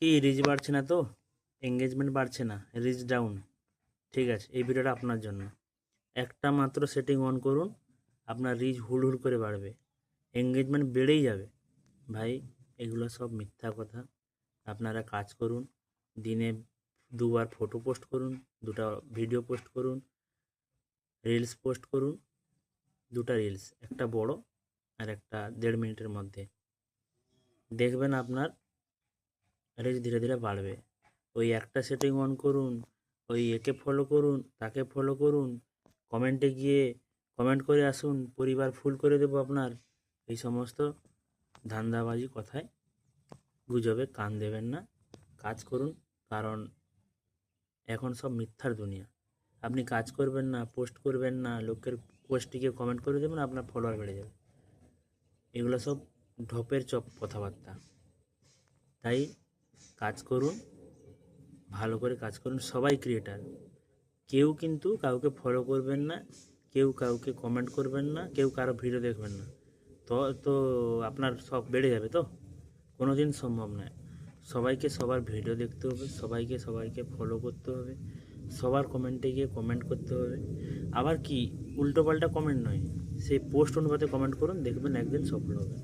কি রিচ বাড়ছে না তো, এঙ্গেজমেন্ট বাড়ছে না, রিচ ডাউন। ঠিক আছে, এই ভিডিওটা আপনার জন্য। একটা মাত্র সেটিং অন করুন, আপনার রিচ হুড় করে বাড়বে, এঙ্গেজমেন্ট বেড়েই যাবে। ভাই এগুলো সব মিথ্যা কথা। আপনারা কাজ করুন, দিনে 2বার ফটো পোস্ট করুন, 2টা ভিডিও পোস্ট করুন, রিলস পোস্ট করুন, 2টা রিলস, একটা বড় আর একটা 1.5 মিনিটের মধ্যে। দেখবেন আপনার রিচ ধীরে ধীরে বাড়বে। ওই একটা সেটিং অন করুন, ওই একে ফলো করুন, তাকে ফলো করুন, কমেন্টে গিয়ে কমেন্ট করে আসুন, পরিবার ফুল করে দেবো আপনার, এই সমস্ত ধান্দাবাজি কথায় গুজবে কান দেবেন না। কাজ করুন, কারণ এখন সব মিথ্যার দুনিয়া। আপনি কাজ করবেন না, পোস্ট করবেন না, লোকের পোস্টটিকে কমেন্ট করে দেবেন, আপনার ফলোয়ার বেড়ে যাবে। এগুলো সব ঢপের চপ কথাবার্তা। তাই কাজ করুন, ভালো করে কাজ করুন। সবাই ক্রিয়েটার, কেউ কিন্তু কাউকে ফলো করবেন না, কেউ কাউকে কমেন্ট করবেন না, কেউ কারো ভিডিও দেখবেন না। তো তো আপনার সব বেড়ে যাবে তো? কোনো দিন সম্ভব নয়। সবাইকে সবার ভিডিও দেখতে হবে, সবাইকে ফলো করতে হবে, সবার কমেন্টে গিয়ে কমেন্ট করতে হবে। আবার কি উল্টোপাল্টা কমেন্ট নয়, সেই পোস্ট অনুপাতে কমেন্ট করুন, দেখবেন একদিন সফল হবে।